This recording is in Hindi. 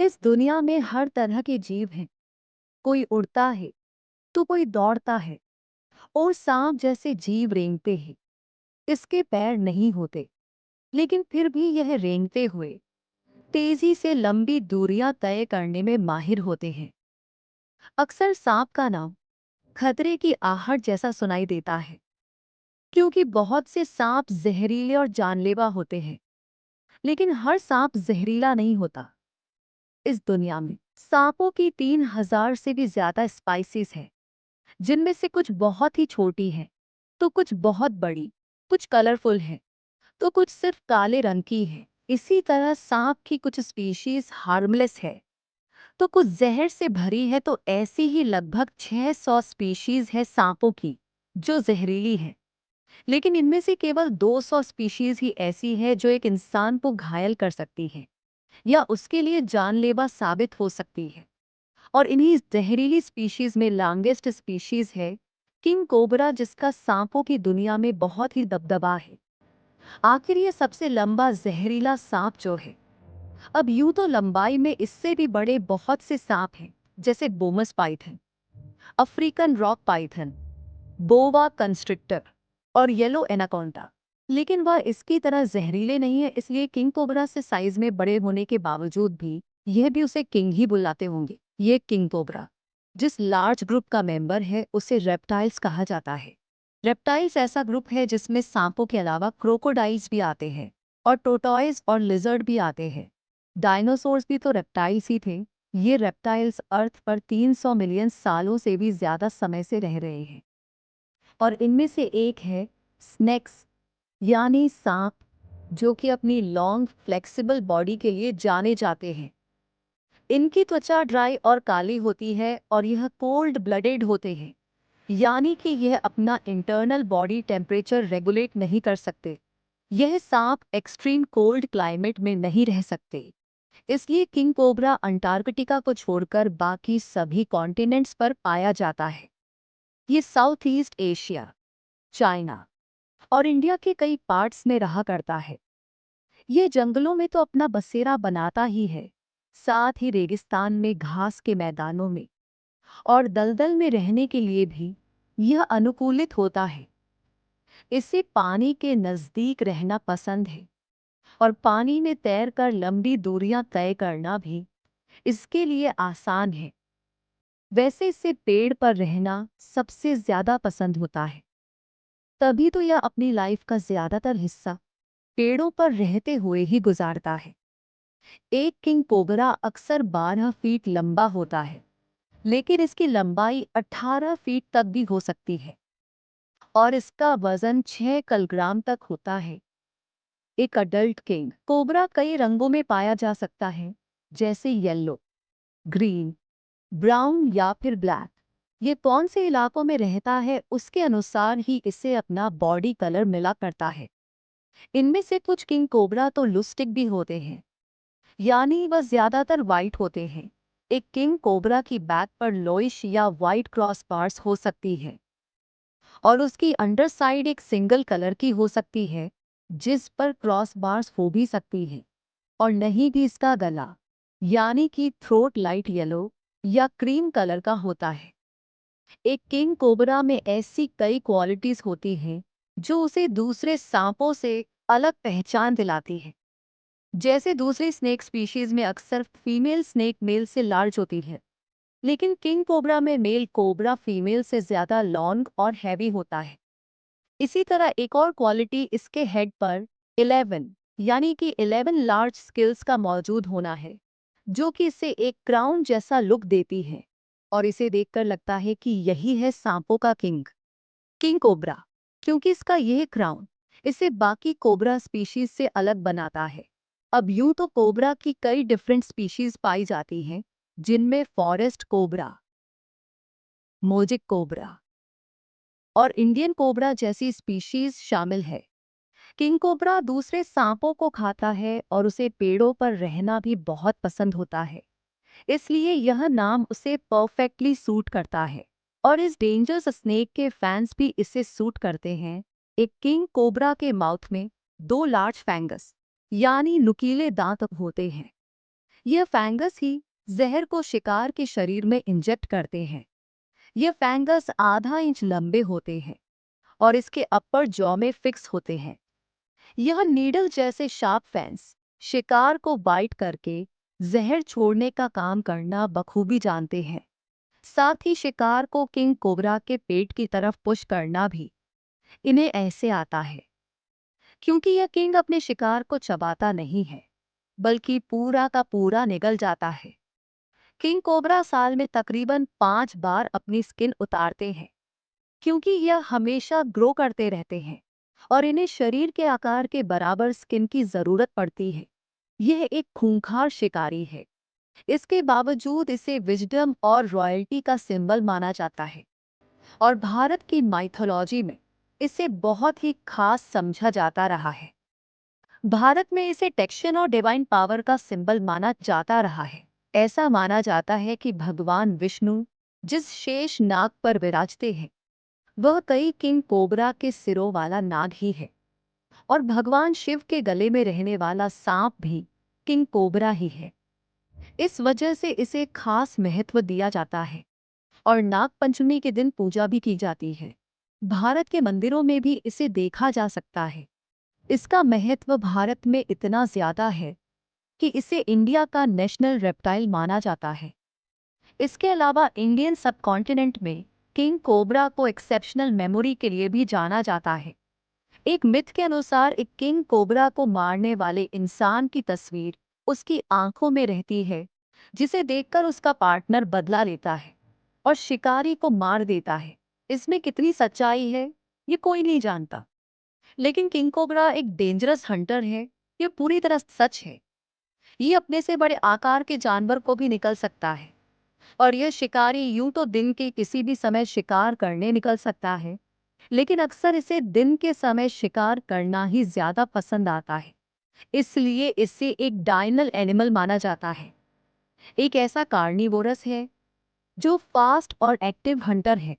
इस दुनिया में हर तरह के जीव हैं। कोई उड़ता है तो कोई दौड़ता है और सांप जैसे जीव रेंगते हैं। इसके पैर नहीं होते, लेकिन फिर भी यह रेंगते हुए तेजी से लंबी दूरियां तय करने में माहिर होते हैं। अक्सर सांप का नाम खतरे की आहट जैसा सुनाई देता है, क्योंकि बहुत से सांप जहरीले और जानलेवा होते हैं। लेकिन हर सांप जहरीला नहीं होता। इस दुनिया में सांपों की 3000 से भी ज्यादा स्पाइसीज हैं, जिनमें से कुछ बहुत ही छोटी हैं, तो कुछ बहुत बड़ी, कुछ कलरफुल हैं, तो कुछ सिर्फ काले रंग की है। इसी तरह सांप की कुछ स्पीशीज हार्मलेस है, तो कुछ जहर से भरी है। तो ऐसी ही लगभग 600 स्पीशीज है सांपों की जो जहरीली है। लेकिन इनमें से केवल 200 स्पीशीज ही ऐसी है जो एक इंसान को घायल कर सकती है या उसके लिए जानलेवा साबित हो सकती है। और इन्हीं जहरीली स्पीशीज में लॉन्गेस्ट स्पीशीज है किंग कोबरा, जिसका सांपों की दुनिया में बहुत ही दबदबा है। आखिर ये सबसे लंबा जहरीला सांप जो है। अब यूं तो लंबाई में इससे भी बड़े बहुत से सांप हैं, जैसे बोमस पाइथन, अफ्रीकन रॉक पाइथन, बोवा कंस्ट्रिक्टर और येलो एनाकोंडा। लेकिन वह इसकी तरह जहरीले नहीं है, इसलिए किंग कोबरा से साइज में बड़े होने के बावजूद भी यह भी उसे किंग ही बुलाते होंगे। ये किंग कोबरा जिस लार्ज ग्रुप का मेंबर है उसे रेप्टाइल्स कहा जाता है। रेप्टाइल्स ऐसा ग्रुप है जिसमें सांपों के अलावा क्रोकोडाइल्स भी आते हैं और टोटॉइज और लिजर्ड भी आते हैं। डायनासोर्स भी तो रेप्टाइल्स ही थे। ये रेप्टाइल्स अर्थ पर 300 मिलियन सालों से भी ज्यादा समय से रह रहे हैं। और इनमें से एक है स्नेक्स, यानी सांप, जो कि अपनी लॉन्ग फ्लेक्सिबल बॉडी के लिए जाने जाते हैं। इनकी त्वचा ड्राई और काली होती है और यह कोल्ड ब्लडेड होते हैं, यानी कि यह अपना इंटरनल बॉडी टेम्परेचर रेगुलेट नहीं कर सकते। यह सांप एक्सट्रीम कोल्ड क्लाइमेट में नहीं रह सकते। इसलिए किंग कोबरा अंटार्कटिका को छोड़कर बाकी सभी कॉन्टिनेंट्स पर पाया जाता है। ये साउथ ईस्ट एशिया, चाइना और इंडिया के कई पार्ट्स में रहा करता है। ये जंगलों में तो अपना बसेरा बनाता ही है, साथ ही रेगिस्तान में घास के मैदानों में और दलदल में रहने के लिए भी यह अनुकूलित होता है। इसे पानी के नजदीक रहना पसंद है और पानी में तैरकर लंबी दूरियां तय करना भी इसके लिए आसान है। वैसे इसे पेड़ पर रहना सबसे ज्यादा पसंद होता है, तभी तो यह अपनी लाइफ का ज्यादातर हिस्सा पेड़ों पर रहते हुए ही गुजारता है। एक किंग कोबरा अक्सर 12 फीट लंबा होता है, लेकिन इसकी लंबाई 18 फीट तक भी हो सकती है और इसका वजन 6 किलोग्राम तक होता है। एक अडल्ट किंग कोबरा कई रंगों में पाया जा सकता है, जैसे येलो, ग्रीन, ब्राउन या फिर ब्लैक। ये कौन से इलाकों में रहता है उसके अनुसार ही इसे अपना बॉडी कलर मिला करता है। इनमें से कुछ किंग कोबरा तो लुस्टिक भी होते हैं, यानी वह ज्यादातर वाइट होते हैं। एक किंग कोबरा की बैक पर लोइश या वाइट क्रॉस बार्स हो सकती है और उसकी अंडरसाइड एक सिंगल कलर की हो सकती है, जिस पर क्रॉस बार्स हो भी सकती है। और नहीं भी इसका गला, यानी कि थ्रोट लाइट येलो या क्रीम कलर का होता है। एक किंग कोबरा में ऐसी कई क्वालिटीज होती हैं जो उसे दूसरे सांपों से अलग पहचान दिलाती है। जैसे दूसरी स्नेक स्पीशीज में अक्सर फीमेल स्नेक मेल से लार्ज होती है, लेकिन किंग कोबरा में मेल कोबरा फीमेल से ज्यादा लॉन्ग और हैवी होता है। इसी तरह एक और क्वालिटी इसके हेड पर 11 यानी कि 11 लार्ज स्किल्स का मौजूद होना है, जो कि इसे एक क्राउन जैसा लुक देती है और इसे देखकर लगता है कि यही है सांपों का किंग, किंग कोबरा, क्योंकि इसका यह क्राउन इसे बाकी कोबरा स्पीशीज से अलग बनाता है। अब यूं तो कोबरा की कई डिफरेंट स्पीशीज पाई जाती हैं, जिनमें फॉरेस्ट कोबरा, मोजिक कोबरा और इंडियन कोबरा जैसी स्पीशीज शामिल है। किंग कोबरा दूसरे सांपों को खाता है और उसे पेड़ों पर रहना भी बहुत पसंद होता है, इसलिए यह नाम उसे परफेक्टली सूट करता है। और इस डेंजरस स्नेक के फैंस भी इसे सूट करते हैं। एक किंग कोबरा के माउथ में 2 लार्ज फैंगस यानी नुकीले दांत होते हैं। यह फैंगस ही जहर को शिकार के शरीर में इंजेक्ट करते हैं। यह फैंगस आधा इंच लंबे होते हैं और इसके अपर जॉ में फिक्स होते हैं। यह नीडल जैसे शार्प फैंस शिकार को बाइट करके जहर छोड़ने का काम करना बखूबी जानते हैं। साथ ही शिकार को किंग कोबरा के पेट की तरफ पुश करना भी इन्हें ऐसे आता है, क्योंकि यह किंग अपने शिकार को चबाता नहीं है बल्कि पूरा का पूरा निगल जाता है। किंग कोबरा साल में तकरीबन 5 बार अपनी स्किन उतारते हैं, क्योंकि यह हमेशा ग्रो करते रहते हैं और इन्हें शरीर के आकार के बराबर स्किन की जरूरत पड़ती है। यह एक खूंखार शिकारी है। इसके बावजूद इसे विजडम और रॉयल्टी का सिंबल माना जाता है और भारत की माइथोलॉजी में इसे बहुत ही खास समझा जाता रहा है। भारत में इसे टेक्शन और डिवाइन पावर का सिंबल माना जाता रहा है। ऐसा माना जाता है कि भगवान विष्णु जिस शेष नाग पर विराजते हैं वह कई किंग कोबरा के सिरों वाला नाग ही है और भगवान शिव के गले में रहने वाला सांप भी किंग कोबरा ही है। इस वजह से इसे खास महत्व दिया जाता है और नाग पंचमी के दिन पूजा भी की जाती है। भारत के मंदिरों में भी इसे देखा जा सकता है। इसका महत्व भारत में इतना ज्यादा है कि इसे इंडिया का नेशनल रेप्टाइल माना जाता है। इसके अलावा इंडियन सबकॉन्टिनेंट में किंग कोबरा को एक्सेप्शनल मेमोरी के लिए भी जाना जाता है। एक मिथ के अनुसार एक किंग कोबरा को मारने वाले इंसान की तस्वीर उसकी आंखों में रहती है, जिसे देखकर उसका पार्टनर बदला लेता है और शिकारी को मार देता है। इसमें कितनी सच्चाई है ये कोई नहीं जानता, लेकिन किंग कोबरा एक डेंजरस हंटर है, ये पूरी तरह सच है। ये अपने से बड़े आकार के जानवर को भी निकल सकता है और यह शिकारी यूं तो दिन के किसी भी समय शिकार करने निकल सकता है, लेकिन अक्सर इसे दिन के समय शिकार करना ही ज्यादा पसंद आता है। इसलिए इसे एक डायनल एनिमल माना जाता है। एक ऐसा कार्निवोरस है जो फास्ट और एक्टिव हंटर है